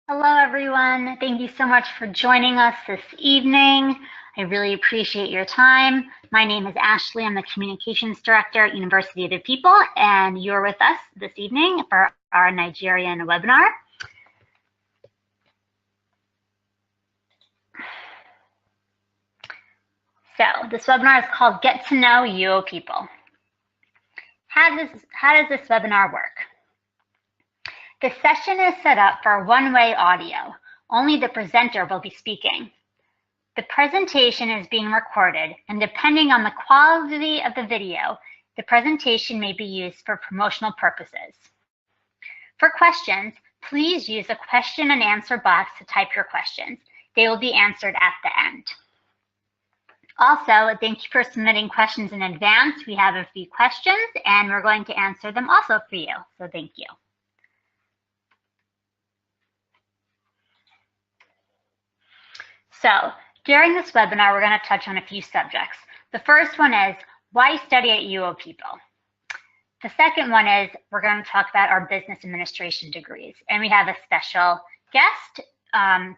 Hello, everyone. Thank you so much for joining us this evening. I really appreciate your time. My name is Ashley. I'm the Communications Director at University of the People, and you're with us this evening for our Nigerian webinar. So this webinar is called Get to Know UoPeople. How does this webinar work? The session is set up for one-way audio. Only the presenter will be speaking. The presentation is being recorded, and depending on the quality of the video, the presentation may be used for promotional purposes. For questions, please use the question and answer box to type your questions. They will be answered at the end. Also, thank you for submitting questions in advance. We have a few questions, and we're going to answer them also for you, so thank you. So, during this webinar, we're going to touch on a few subjects. The first one is, why study at UoPeople? The second one is, we're going to talk about our business administration degrees. And we have a special guest,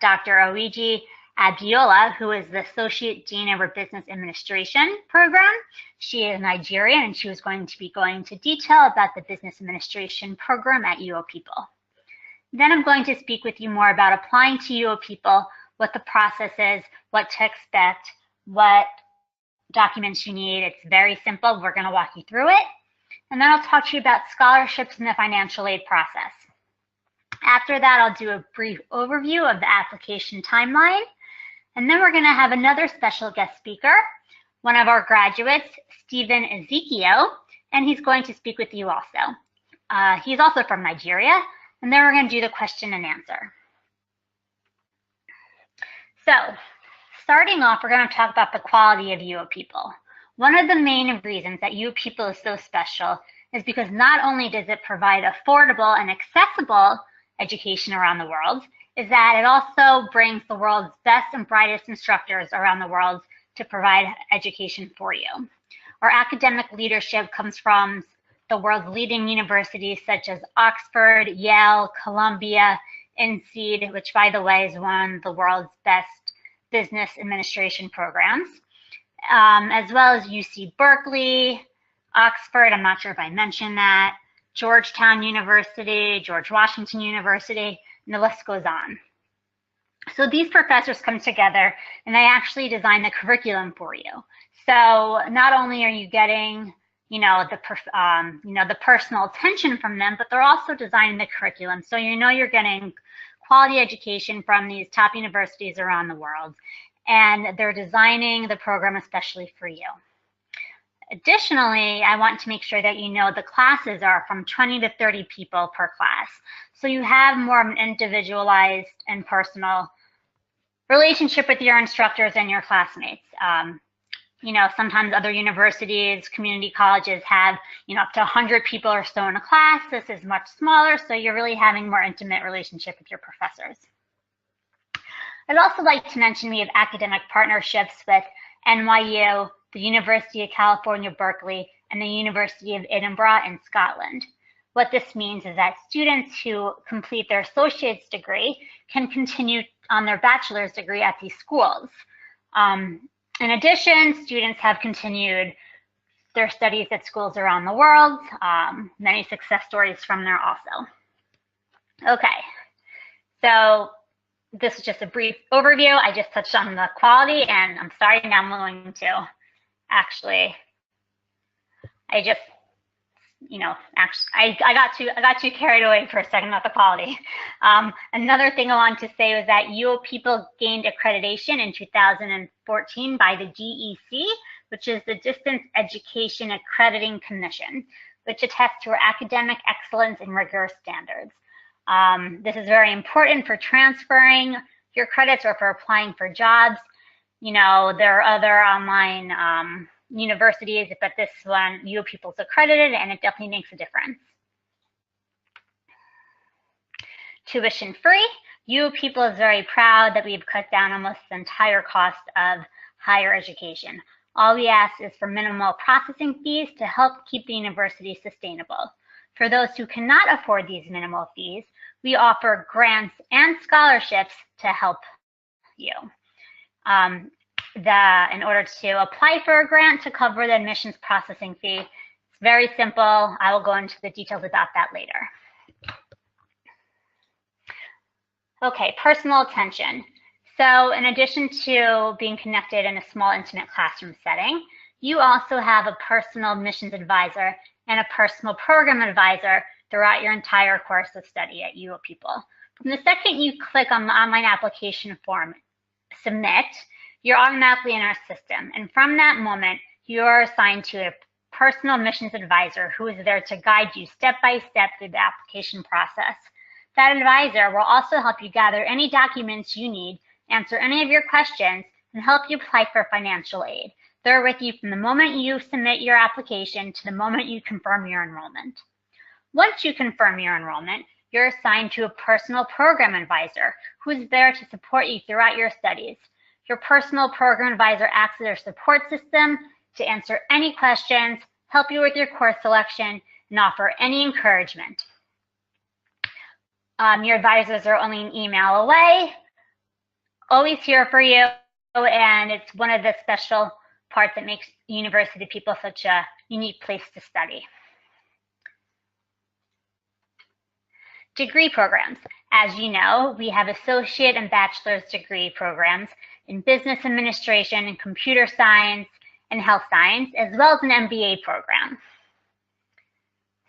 Dr. Oiji Abiola, who is the Associate Dean of our Business Administration program. She is Nigerian, and she was going to be going into detail about the Business Administration program at UoPeople. Then I'm going to speak with you more about applying to UoPeople, what the process is, what to expect, what documents you need. It's very simple. We're going to walk you through it. And then I'll talk to you about scholarships and the financial aid process. After that, I'll do a brief overview of the application timeline. And then we're going to have another special guest speaker, one of our graduates, Stephen Ezekiel, and he's going to speak with you also. He's also from Nigeria, and then we're going to do the question and answer. So, starting off, we're going to talk about the quality of UoPeople. One of the main reasons that UoPeople is so special is because not only does it provide affordable and accessible education around the world, is that it also brings the world's best and brightest instructors around the world to provide education for you. Our academic leadership comes from the world's leading universities such as Oxford, Yale, Columbia, INSEAD, which by the way is one of the world's best business administration programs, as well as UC Berkeley, Oxford, I'm not sure if I mentioned that, Georgetown University, George Washington University, and the list goes on. So these professors come together and they actually design the curriculum for you. So not only are you getting, the personal attention from them, but they're also designing the curriculum. So you're getting quality education from these top universities around the world, and they're designing the program especially for you. Additionally, I want to make sure that you know the classes are from 20 to 30 people per class. So you have more of an individualized and personal relationship with your instructors and your classmates. Sometimes other universities, community colleges have, up to 100 people or so in a class. This is much smaller, so you're really having more intimate relationship with your professors. I'd also like to mention we have academic partnerships with NYU, the University of California, Berkeley, and the University of Edinburgh in Scotland. What this means is that students who complete their associate's degree can continue on their bachelor's degree at these schools. In addition, students have continued their studies at schools around the world. Many success stories from there also. Okay, so this is just a brief overview. I just touched on the quality, and I'm sorry, now I'm going to actually, I got too carried away for a second about the quality. Another thing I want to say was that UoPeople gained accreditation in 2014 by the GEC, which is the Distance Education Accrediting Commission, which attests to our academic excellence and rigorous standards. This is very important for transferring your credits or for applying for jobs. There are other online universities, but this one, UoPeople is accredited, and it definitely makes a difference. Tuition free. UoPeople is very proud that we've cut down almost the entire cost of higher education. All we ask is for minimal processing fees to help keep the university sustainable. For those who cannot afford these minimal fees, we offer grants and scholarships to help you. In order to apply for a grant to cover the admissions processing fee, it's very simple. I will go into the details about that later. Okay, personal attention. So in addition to being connected in a small, intimate classroom setting, you also have a personal admissions advisor and a personal program advisor throughout your entire course of study at UoPeople. From the second you click on the online application form, Submit, you're automatically in our system. And from that moment, you're assigned to a personal admissions advisor who is there to guide you step by step through the application process. That advisor will also help you gather any documents you need, answer any of your questions, and help you apply for financial aid. They're with you from the moment you submit your application to the moment you confirm your enrollment. Once you confirm your enrollment, you're assigned to a personal program advisor who is there to support you throughout your studies. Your personal program advisor acts as your support system to answer any questions, help you with your course selection, and offer any encouragement. Your advisors are only an email away, always here for you, and it's one of the special parts that makes University of People such a unique place to study. Degree programs. As you know, we have associate and bachelor's degree programs in business administration and computer science and health science, as well as an MBA program.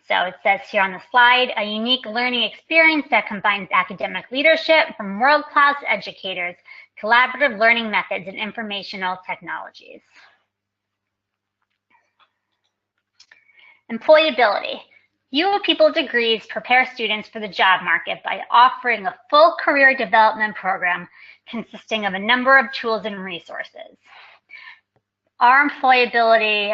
So it says here on the slide, a unique learning experience that combines academic leadership from world-class educators, collaborative learning methods, and informational technologies. Employability. UoPeople degrees prepare students for the job market by offering a full career development program consisting of a number of tools and resources. Our employability,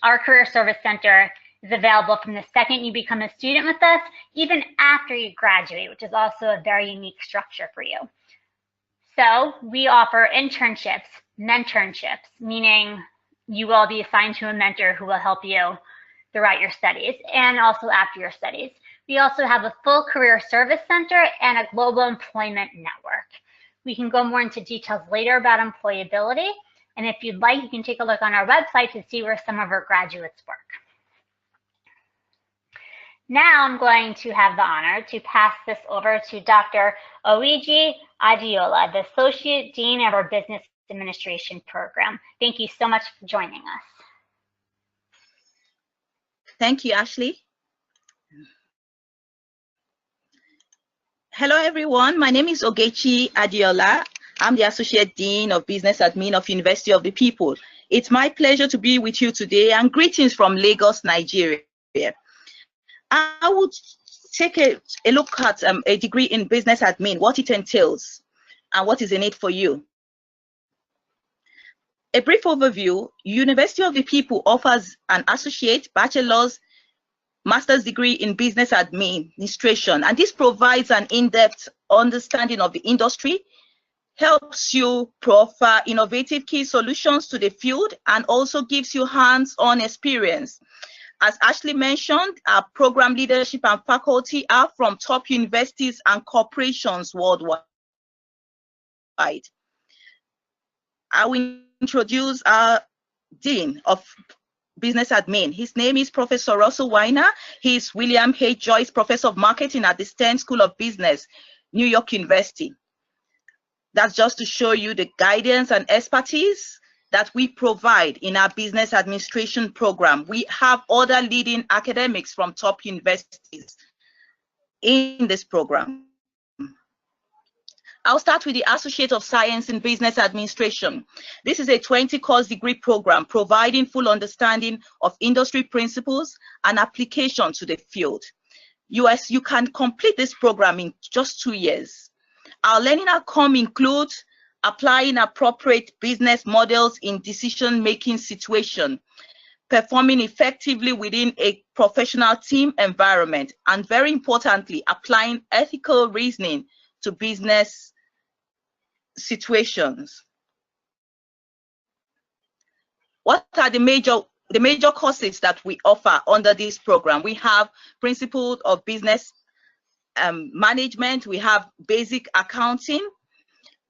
our Career Service Center is available from the second you become a student with us, even after you graduate, which is also a very unique structure for you. So we offer internships, mentorships, meaning you will be assigned to a mentor who will help you throughout your studies and also after your studies. We also have a full career service center and a global employment network. We can go more into details later about employability, and if you'd like, you can take a look on our website to see where some of our graduates work. Now I'm going to have the honor to pass this over to Dr. Oiji Adiola, the Associate Dean of our Business Administration Program. Thank you so much for joining us. Thank you, Ashley. Hello, everyone. My name is Ogechi Adiola. I'm the Associate Dean of Business Admin of University of the People. It's my pleasure to be with you today, and greetings from Lagos, Nigeria. I would take a look at a degree in business admin, what it entails, and what is in it for you. A brief overview: University of the People offers an associate, bachelor's, master's degree in business administration, and this provides an in-depth understanding of the industry, helps you proffer innovative key solutions to the field, and also gives you hands-on experience. As Ashley mentioned, our program leadership and faculty are from top universities and corporations worldwide. I will introduce our Dean of Business Admin. His name is Professor Russell Weiner. He is William H. Joyce Professor of Marketing at the Stern School of Business, New York University. That's just to show you the guidance and expertise that we provide in our business administration program. We have other leading academics from top universities in this program. I'll start with the Associate of Science in Business Administration. This is a 20-course degree program providing full understanding of industry principles and application to the field. You can complete this program in just 2 years. Our learning outcome includes applying appropriate business models in decision-making situation, performing effectively within a professional team environment, and very importantly, applying ethical reasoning to business situations. What are the major courses that we offer under this program? We have Principles of Business management, we have basic accounting,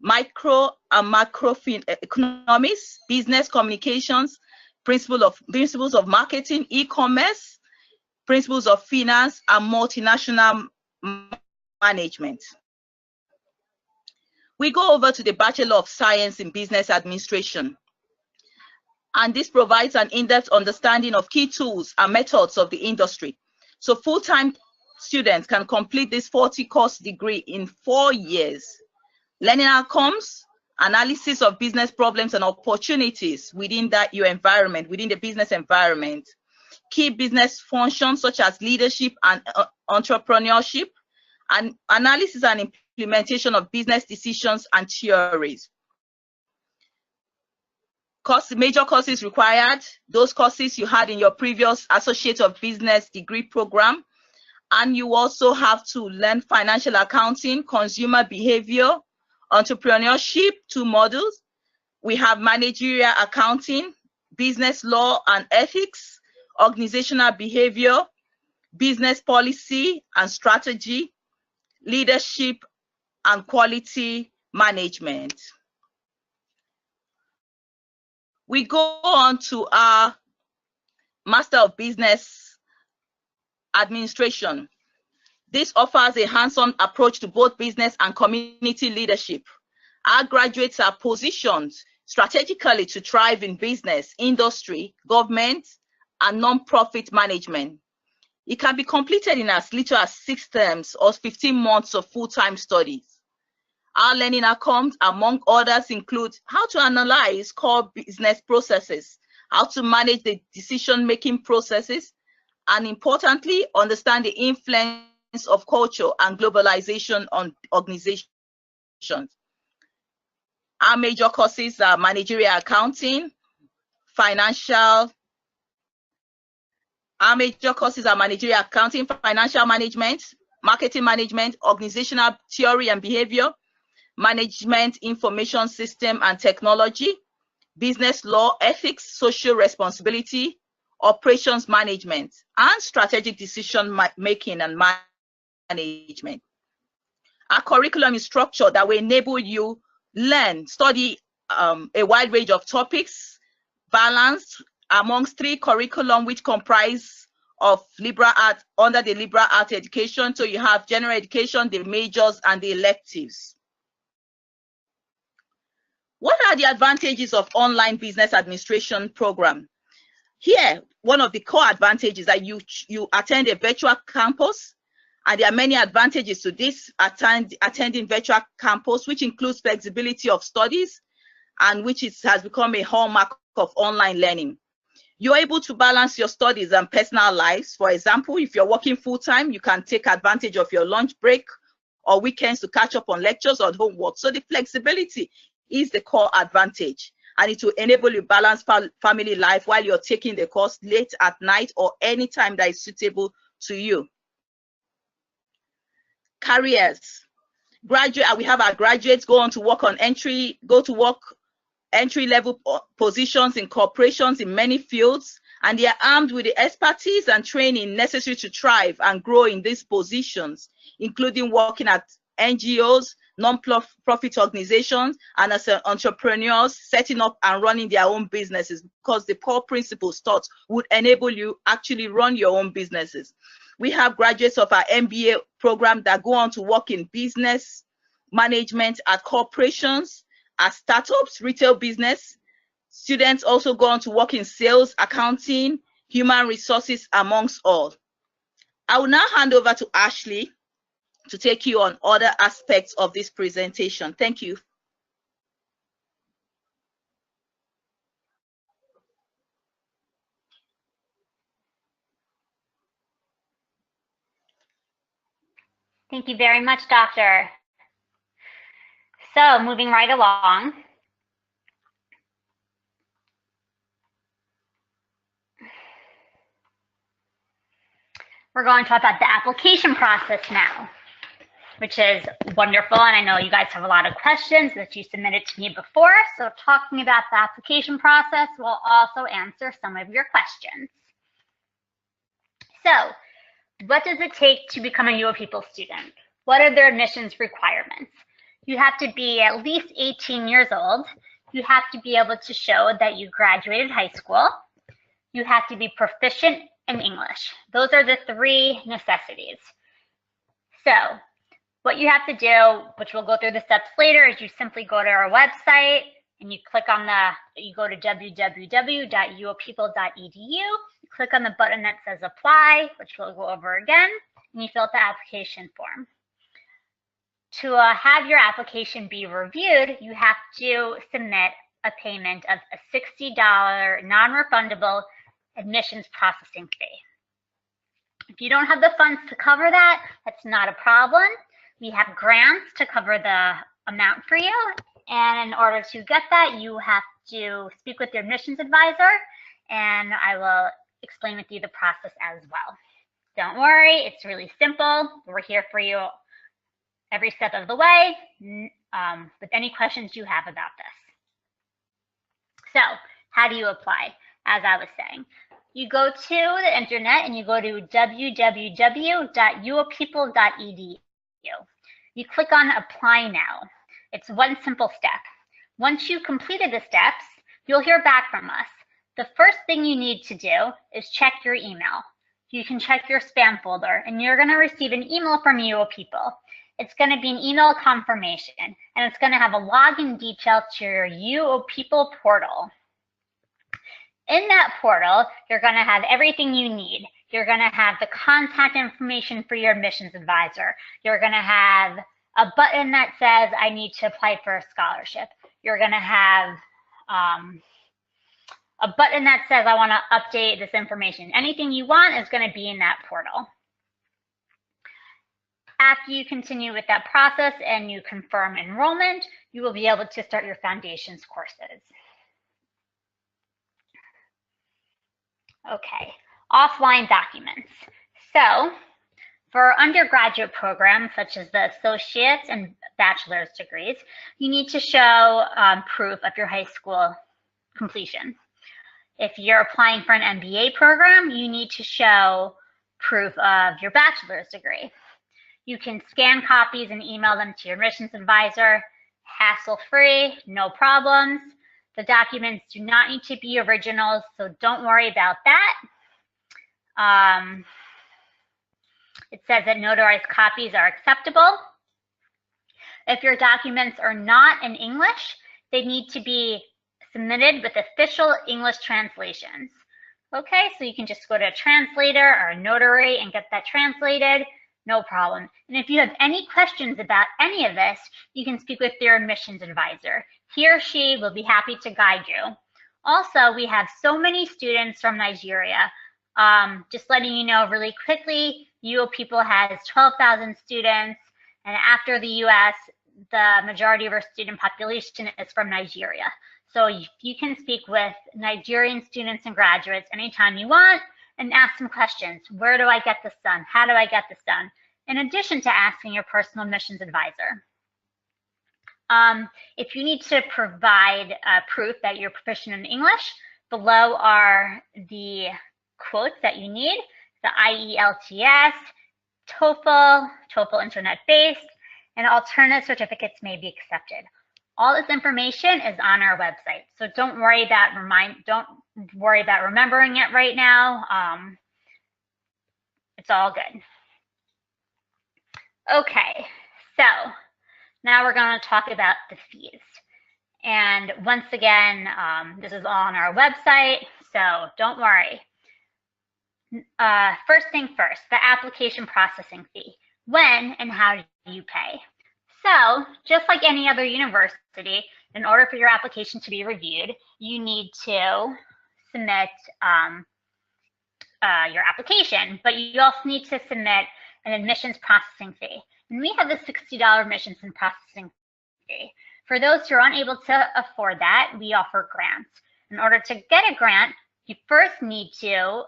micro and macro economics, business communications, principles of marketing, e-commerce, principles of finance, and multinational management. We go over to the Bachelor of Science in Business Administration. And this provides an in-depth understanding of key tools and methods of the industry. So full-time students can complete this 40-course degree in 4 years. Learning outcomes, analysis of business problems and opportunities within your environment, within the business environment. Key business functions such as leadership and entrepreneurship, and analysis and implementation of business decisions and theories. Major courses required, those courses you had in your previous Associate of Business degree program. And you also have to learn financial accounting, consumer behavior, entrepreneurship, 2 modules. We have managerial accounting, business law and ethics, organizational behavior, business policy and strategy, leadership and quality management. We go on to our Master of Business Administration. This offers a hands-on approach to both business and community leadership. Our graduates are positioned strategically to thrive in business, industry, government, and non-profit management. It can be completed in as little as 6 terms or 15 months of full-time studies. Our learning outcomes, among others, include how to analyze core business processes, how to manage the decision-making processes, and importantly, understand the influence of culture and globalization on organizations. Our major courses are managerial accounting, financial management, marketing management, organizational theory and behavior, management information system and technology, business law, ethics, social responsibility, operations management, and strategic decision making and management. Our curriculum is structured that will enable you learn, study a wide range of topics, balanced amongst 3 curriculum which comprise of liberal art under the liberal art education. So you have general education, the majors, and the electives. What are the advantages of online business administration program? Here, one of the core advantages that you attend a virtual campus, and there are many advantages to this attending virtual campus, which includes flexibility of studies, and which has become a hallmark of online learning. You're able to balance your studies and personal lives. For example, if you're working full-time, you can take advantage of your lunch break or weekends to catch up on lectures or homework. So the flexibility is the core advantage, and it will enable you balance family life while you're taking the course late at night or any time that is suitable to you. Careers. We have our graduates go on to work on entry-level positions in corporations in many fields, and they are armed with the expertise and training necessary to thrive and grow in these positions, including working at NGOs, non-profit organizations, and as entrepreneurs, setting up and running their own businesses, because the core principles taught would enable you actually run your own businesses. We have graduates of our MBA program that go on to work in business management at corporations, at startups, retail business. Students also go on to work in sales, accounting, human resources, amongst all. I will now hand over to Ashley to take you on other aspects of this presentation. Thank you. Thank you very much, Doctor. So moving right along. We're going to talk about the application process now, which is wonderful. And I know you guys have a lot of questions that you submitted to me before. So talking about the application process will also answer some of your questions. So What does it take to become a UoPeople student? What are their admissions requirements? You have to be at least 18 years old. You have to be able to show that you graduated high school. You have to be proficient in English. Those are the 3 necessities. So what you have to do, which we'll go through the steps later, is you simply go to our website and you click on you go to www.uopeople.edu, click on the button that says apply, which we'll go over again, and you fill out the application form. To have your application be reviewed, you have to submit a payment of a $60 non-refundable admissions processing fee. If you don't have the funds to cover that, that's not a problem. We have grants to cover the amount for you. And in order to get that, you have to speak with your admissions advisor, and I will explain with you the process as well. Don't worry, it's really simple. We're here for you every step of the way with any questions you have about this. So how do you apply? As I was saying, you go to the internet and you go to www.uopeople.edu. You click on apply now. It's one simple step. Once you've completed the steps, you'll hear back from us. The first thing you need to do is check your email. You can check your spam folder, and you're going to receive an email from UoPeople. It's going to be an email confirmation, and it's going to have a login detail to your UoPeople portal. In that portal, you're going to have everything you need. You're going to have the contact information for your admissions advisor. You're going to have a button that says, I need to apply for a scholarship. You're going to have a button that says, I want to update this information. Anything you want is going to be in that portal. After you continue with that process and you confirm enrollment, you will be able to start your foundations courses. Okay, offline documents. So for undergraduate programs such as the associate's and bachelor's degrees, you need to show proof of your high school completion. If you're applying for an MBA program, you need to show proof of your bachelor's degree. You can scan copies and email them to your admissions advisor, hassle-free, no problems. The documents do not need to be originals, so don't worry about that. It says that notarized copies are acceptable. If your documents are not in English, they need to be submitted with official English translations. Okay, so you can just go to a translator or a notary and get that translated, no problem. And if you have any questions about any of this, you can speak with your admissions advisor. He or she will be happy to guide you. Also, we have so many students from Nigeria. Just letting you know really quickly, UoPeople has 12,000 students, and after the US, the majority of our student population is from Nigeria. So you can speak with Nigerian students and graduates anytime you want and ask them questions. Where do I get this done? How do I get this done? In addition to asking your personal admissions advisor. If you need to provide proof that you're proficient in English, below are the quotes that you need, the IELTS, TOEFL internet-based, and alternative certificates may be accepted. All this information is on our website, so don't worry about remembering it right now. It's all good. Okay, so now we're going to talk about the fees. And once again, this is all on our website, so don't worry. First thing first, the application processing fee. When and how do you pay? So just like any other university, in order for your application to be reviewed, you need to submit your application, but you also need to submit an admissions processing fee. And we have a $60 admissions and processing fee. For those who are unable to afford that, we offer grants. In order to get a grant, you first need to,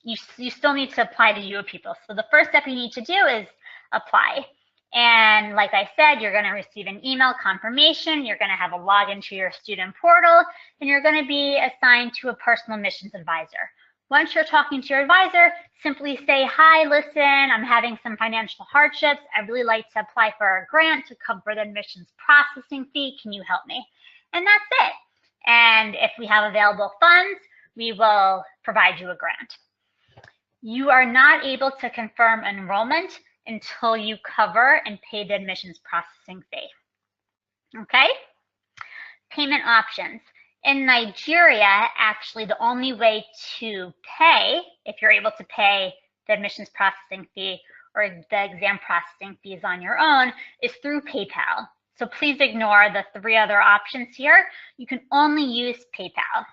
you still need to apply to UoPeople. So the first step you need to do is apply. And like I said, you're going to receive an email confirmation. You're going to have a login to your student portal, and you're going to be assigned to a personal admissions advisor. Once you're talking to your advisor, simply say, hi, listen, I'm having some financial hardships. I'd really like to apply for a grant to cover the admissions processing fee. Can you help me? And that's it. And if we have available funds, we will provide you a grant. You are not able to confirm enrollment until you cover and pay the admissions processing fee. Okay? Payment options. In Nigeria, actually, the only way to pay, if you're able to pay the admissions processing fee or the exam processing fees on your own, is through PayPal. So please ignore the 3 other options here. You can only use PayPal.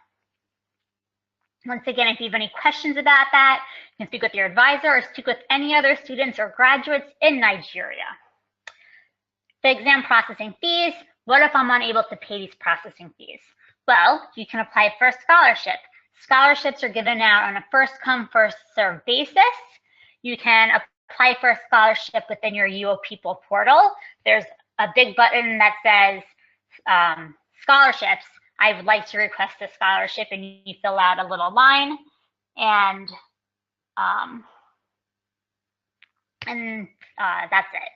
Once again, if you have any questions about that, you can speak with your advisor or speak with any other students or graduates in Nigeria. The exam processing fees. What if I'm unable to pay these processing fees? Well, you can apply for a scholarship. Scholarships are given out on a first-come, first-served basis. You can apply for a scholarship within your UoPeople portal. There's a big button that says scholarships. I would like to request a scholarship, and you fill out a little line, and that's it.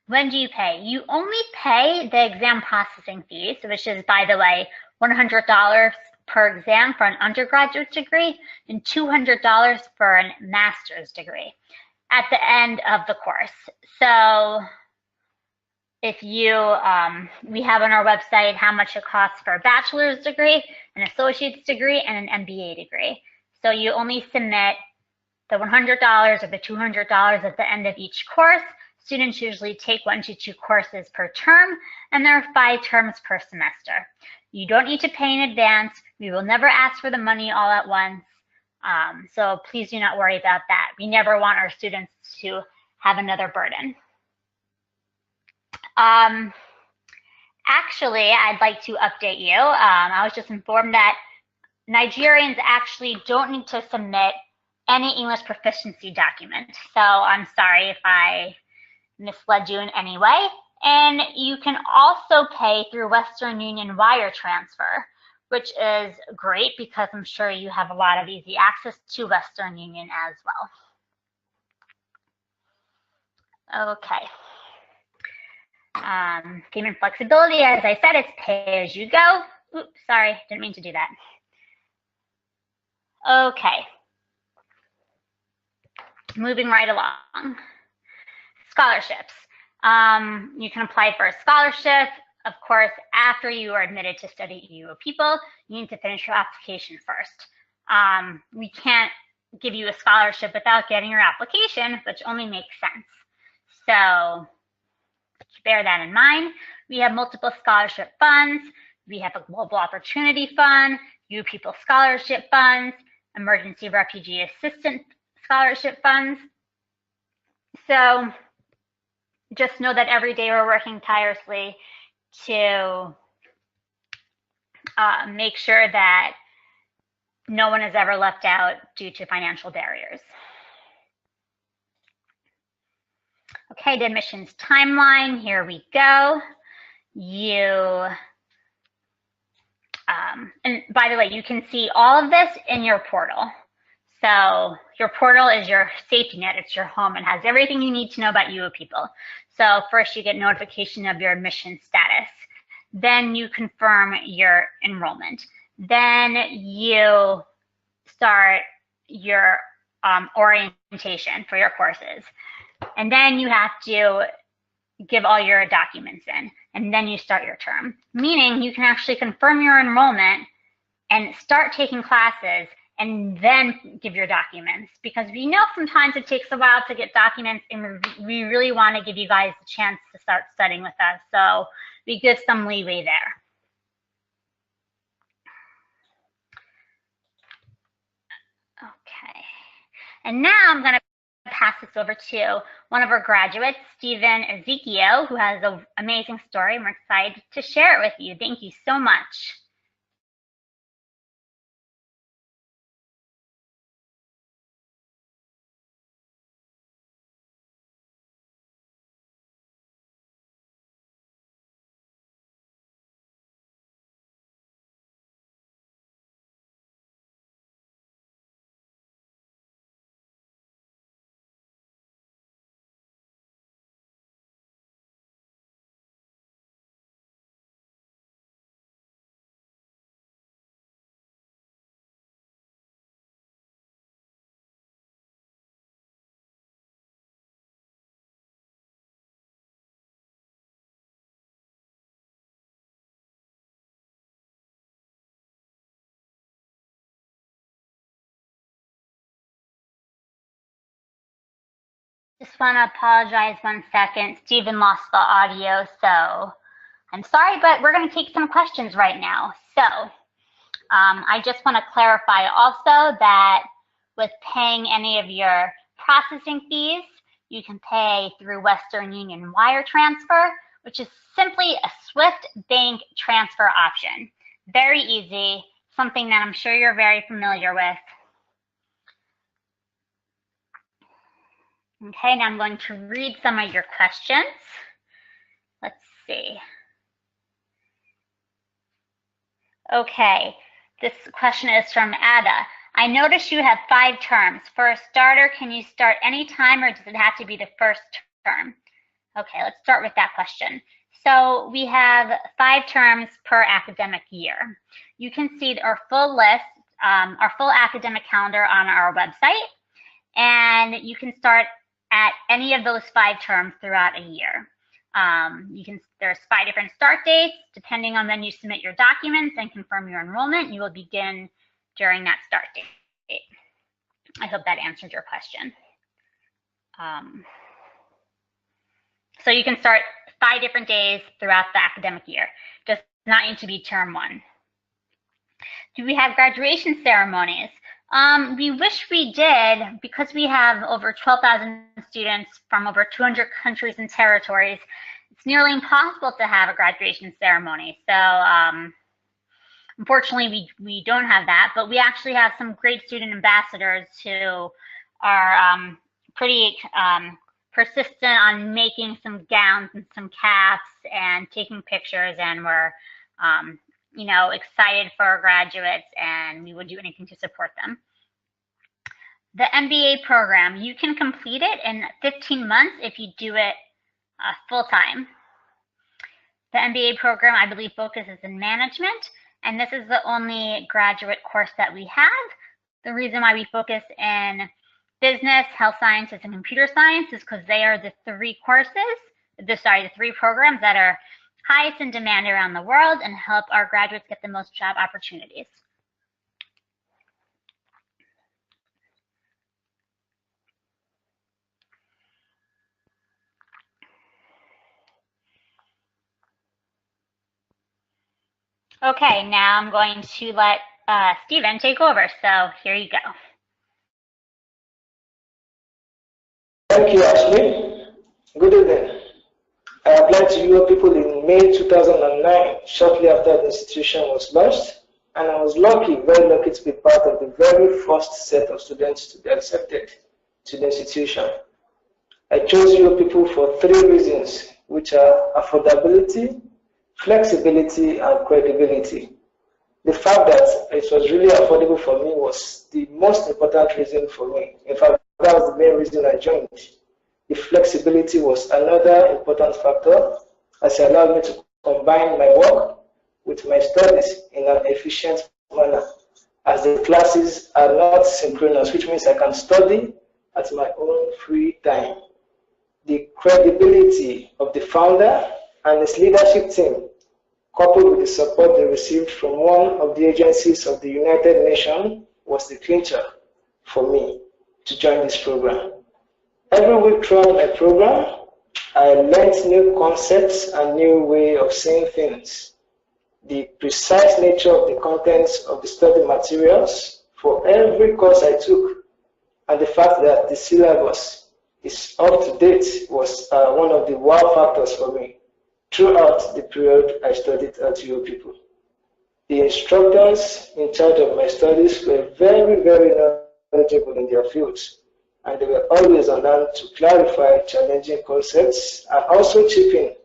When do you pay? You only pay the exam processing fees, which is, by the way, $100 per exam for an undergraduate degree and $200 for a master's degree at the end of the course. So if you, we have on our website how much it costs for a bachelor's degree, an associate's degree, and an MBA degree. So you only submit the $100 or the $200 at the end of each course. Students usually take 1 to 2 courses per term, and there are 5 terms per semester. You don't need to pay in advance. We will never ask for the money all at once. So please do not worry about that. We never want our students to have another burden. Actually, I'd like to update you. I was just informed that Nigerians actually don't need to submit any English proficiency document. So I'm sorry if I misled you in any way. And you can also pay through Western Union wire transfer, which is great because I'm sure you have a lot of easy access to Western Union as well. Okay. Payment flexibility, as I said, it's pay as you go. Oops, sorry, didn't mean to do that. Okay. Moving right along. Scholarships. You can apply for a scholarship. Of course, after you are admitted to study at UoPeople, you need to finish your application first. We can't give you a scholarship without getting your application, which only makes sense. So bear that in mind. We have multiple scholarship funds. We have a Global Opportunity Fund, UoPeople Scholarship Funds, Emergency Refugee Assistance Scholarship Funds. So just know that every day we're working tirelessly to make sure that no one is ever left out due to financial barriers. Okay, the admissions timeline, here we go. And by the way, you can see all of this in your portal. So your portal is your safety net, it's your home, and has everything you need to know about UoPeople. So first you get notification of your admission status. Then you confirm your enrollment. Then you start your orientation for your courses. And then you have to give all your documents in, and then you start your term. Meaning you can actually confirm your enrollment and start taking classes and then give your documents, because we know sometimes it takes a while to get documents, and we really want to give you guys a chance to start studying with us. So we give some leeway there. Okay, and now I'm going to pass this over to one of our graduates, Stephen Ezekiel, who has an amazing story, and we're excited to share it with you. Thank you so much. Just want to apologize 1 second. Stephen lost the audio, so I'm sorry, but we're going to take some questions right now. So I just want to clarify also that with paying any of your processing fees, you can pay through Western Union wire transfer, which is simply a swift bank transfer option. Very easy, something that I'm sure you're very familiar with. Okay, now I'm going to read some of your questions. Let's see. Okay, this question is from Ada. I notice you have 5 terms. For a starter, can you start any time or does it have to be the first term? Okay, let's start with that question. So we have 5 terms per academic year. You can see our full list, our full academic calendar on our website, and you can start at any of those 5 terms throughout a year. There's 5 different start dates. Depending on when you submit your documents and confirm your enrollment, you will begin during that start date. I hope that answered your question. So you can start 5 different days throughout the academic year. Does not need to be term 1. Do we have graduation ceremonies? We wish we did, because we have over 12,000 students from over 200 countries and territories. It's nearly impossible to have a graduation ceremony. So unfortunately, we don't have that, but we actually have some great student ambassadors who are pretty persistent on making some gowns and some caps and taking pictures, and we're you know, excited for our graduates, and we would do anything to support them. The MBA program, you can complete it in 15 months if you do it full-time. The MBA program, I believe, focuses in management, and this is the only graduate course that we have. The reason why we focus in business, health sciences, and computer science is because they are the 3 courses, the 3 programs that are highest in demand around the world and help our graduates get the most job opportunities. Okay, now I'm going to let Stephen take over. So here you go. Thank you, Ashley. Good evening. I applied to UoPeople in May 2009, shortly after the institution was launched, and I was lucky, very lucky, to be part of the very first set of students to be accepted to the institution. I chose UoPeople for 3 reasons, which are affordability, flexibility, and credibility. The fact that it was really affordable for me was the most important reason for me. In fact, that was the main reason I joined. The flexibility was another important factor, as it allowed me to combine my work with my studies in an efficient manner, as the classes are not synchronous, which means I can study at my own free time. The credibility of the founder and his leadership team, coupled with the support they received from one of the agencies of the United Nations, was the clincher for me to join this program. Every week throughout my program, I learned new concepts and new way of seeing things. The precise nature of the contents of the study materials for every course I took, and the fact that the syllabus is up to date was one of the wow factors for me throughout the period I studied at UoPeople. The instructors in charge of my studies were very, very knowledgeable in their fields, and they were always on hand to clarify challenging concepts and also chip in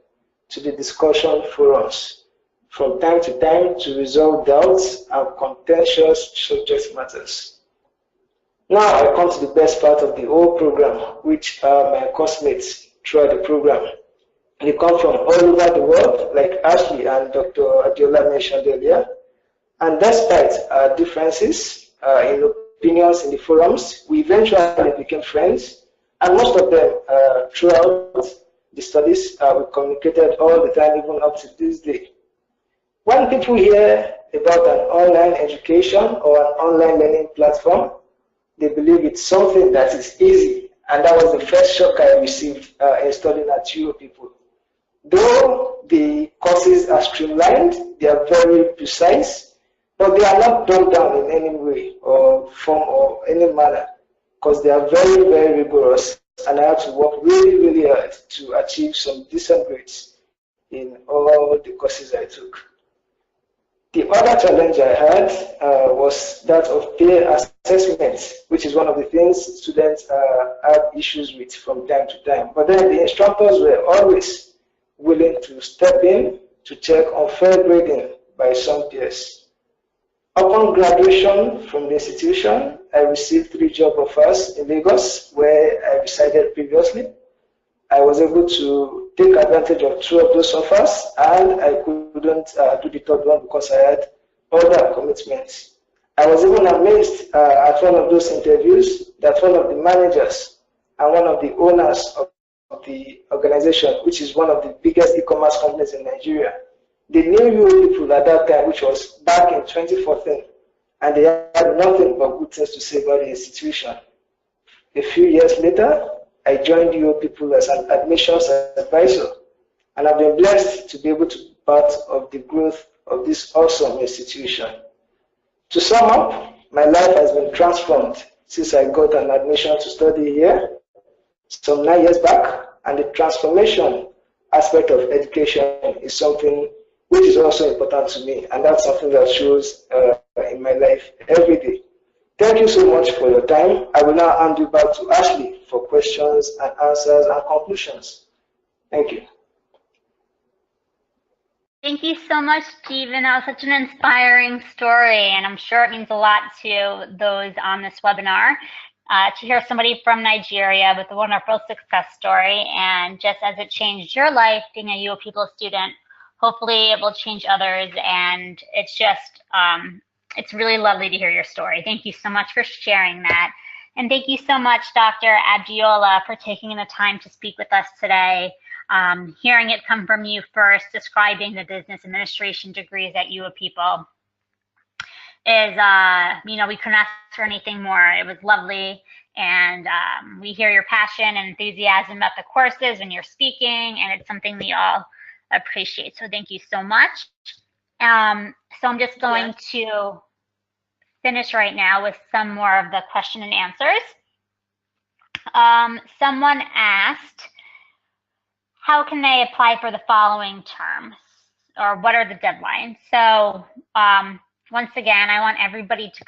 to the discussion forums from time to time to resolve doubts and contentious subject matters. Now I come to the best part of the whole program, which are my coursemates throughout the program. They come from all over the world, like Ashley and Dr. Adiola mentioned earlier. And despite our differences in opinions in the forums, we eventually became friends. And most of them, throughout the studies, we communicated all the time, even up to this day. When people hear about an online education or an online learning platform, they believe it's something that is easy and that was the first shock I received in studying at UoPeople. Though the courses are streamlined, they are very precise, but they are not dumbed down in any way or form or any manner, because they are very, very rigorous, and I had to work really, really hard to achieve some decent grades in all the courses I took. The other challenge I had was that of peer assessment, which is one of the things students have issues with from time to time. But then the instructors were always willing to step in to check unfair grading by some peers. Upon graduation from the institution, I received 3 job offers in Lagos, where I resided previously. I was able to take advantage of 2 of those offers, and I couldn't do the third one because I had other commitments. I was even amazed at one of those interviews that one of the managers and one of the owners of the organization, which is one of the biggest e-commerce companies in Nigeria, they knew UoPeople at that time, which was back in 2014, and they had nothing but good things to say about the institution. A few years later, I joined UoPeople as an admissions advisor, and I've been blessed to be able to be part of the growth of this awesome institution. To sum up, my life has been transformed since I got an admission to study here some 9 years back, and the transformation aspect of education is something which is also important to me, and that's something that shows in my life every day. Thank you so much for your time. I will now hand you back to Ashley for questions and answers and conclusions. Thank you. Thank you so much, Stephen. That was such an inspiring story, and I'm sure it means a lot to those on this webinar to hear somebody from Nigeria with a wonderful success story. And just as it changed your life being a UoPeople student, hopefully it will change others. And it's just, it's really lovely to hear your story. Thank you so much for sharing that. And thank you so much, Dr. Abdiola, for taking the time to speak with us today. Hearing it come from you first, describing the business administration degrees at UoPeople is, we couldn't ask for anything more. It was lovely, and we hear your passion and enthusiasm about the courses when you're speaking, and it's something we all appreciate. So thank you so much. So I'm just going to finish right now with some more of the question and answers. Someone asked, how can they apply for the following terms, or what are the deadlines? So once again, I want everybody to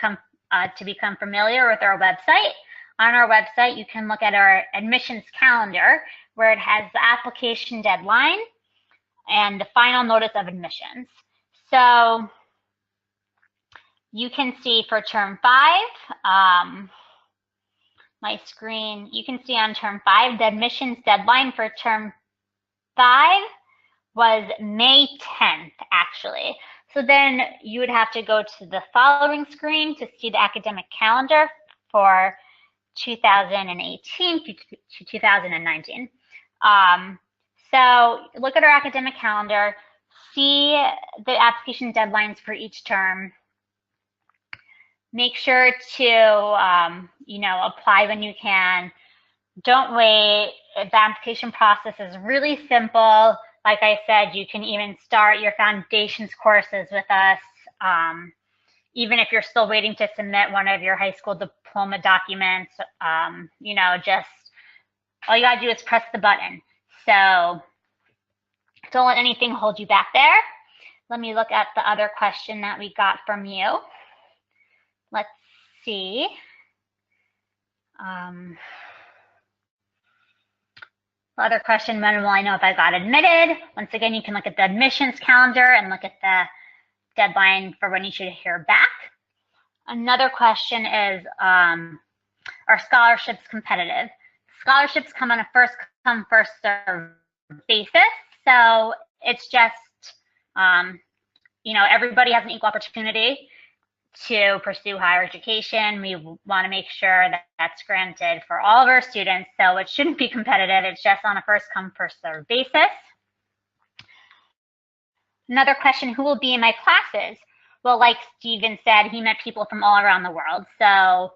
become familiar with our website. On our website, you can look at our admissions calendar, where it has the application deadline and the final notice of admissions. So you can see for term 5, my screen, you can see on term 5, the admissions deadline for term 5 was May 10th, actually. So then you would have to go to the following screen to see the academic calendar for 2018 to 2019. So look at our academic calendar, see the application deadlines for each term. Make sure to, apply when you can. Don't wait. The application process is really simple. Like I said, you can even start your foundations courses with us, even if you're still waiting to submit one of your high school diploma documents. Just all you gotta do is press the button. So don't let anything hold you back there. Let me look at the other question that we got from you. Let's see. Other question, when will I know if I got admitted? Once again, you can look at the admissions calendar and look at the deadline for when you should hear back. Another question is, are scholarships competitive? Scholarships come on a first come, first served basis. So it's just, everybody has an equal opportunity to pursue higher education. We want to make sure that that's granted for all of our students. So it shouldn't be competitive. It's just on a first come, first served basis. Another question, who will be in my classes? Well, like Stephen said, he met people from all around the world. So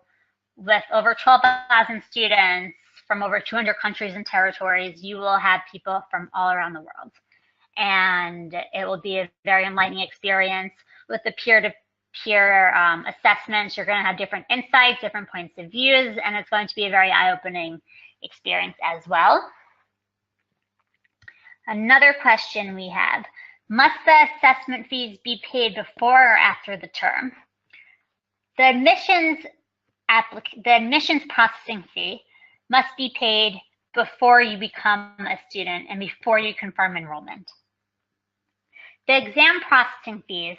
with over 12,000 students from over 200 countries and territories. You will have people from all around the world. And it will be a very enlightening experience with the peer-to-peer assessments. You're going to have different insights, different points of views, and it's going to be a very eye-opening experience as well. Another question we have, must the assessment fees be paid before or after the term? The admissions processing fee must be paid before you become a student and before you confirm enrollment. The exam processing fees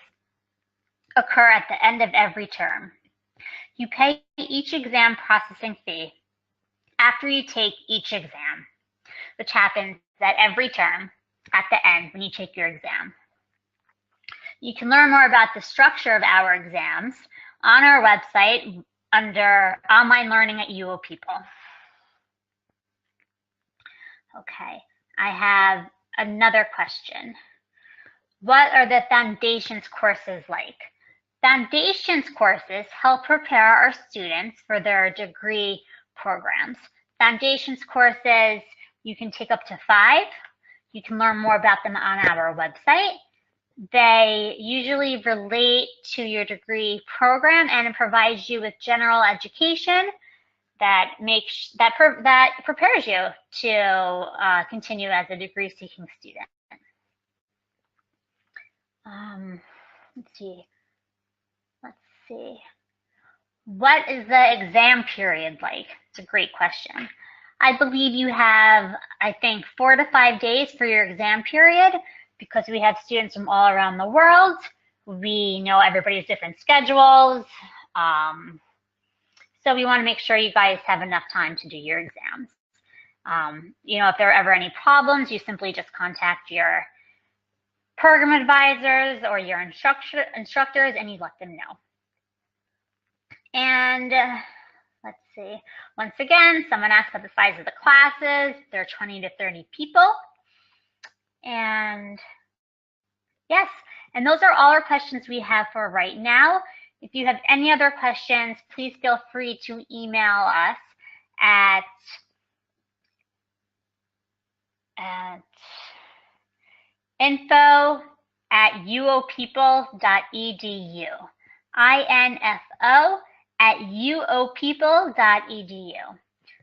occur at the end of every term. You pay each exam processing fee after you take each exam, which happens at every term at the end when you take your exam. You can learn more about the structure of our exams on our website under Online Learning at UoPeople. Okay, I have another question. What are the foundations courses like? Foundations courses help prepare our students for their degree programs. Foundations courses, you can take up to 5. You can learn more about them on our website. They usually relate to your degree program and it provides you with general education that prepares you to continue as a degree-seeking student. Let's see. What is the exam period like? It's a great question. I believe you have, I think, 4 to 5 days for your exam period because we have students from all around the world. We know everybody's different schedules. So we want to make sure you guys have enough time to do your exams. If there are ever any problems, you simply just contact your program advisors or your instructors and you let them know. And let's see, once again, someone asked about the size of the classes. They're 20 to 30 people. And yes, and those are all our questions we have for right now. If you have any other questions, please feel free to email us at info@uopeople.edu. info@uopeople.edu.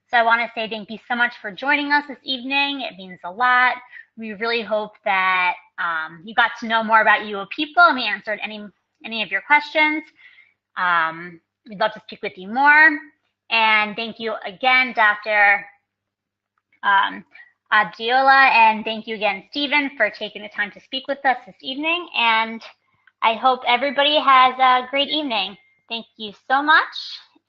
So I want to say thank you so much for joining us this evening. It means a lot. We really hope that you got to know more about UoPeople and we answered any of your questions. We'd love to speak with you more. And thank you again, Dr. Abdiola, and thank you again, Stephen, for taking the time to speak with us this evening. And I hope everybody has a great evening. Thank you so much.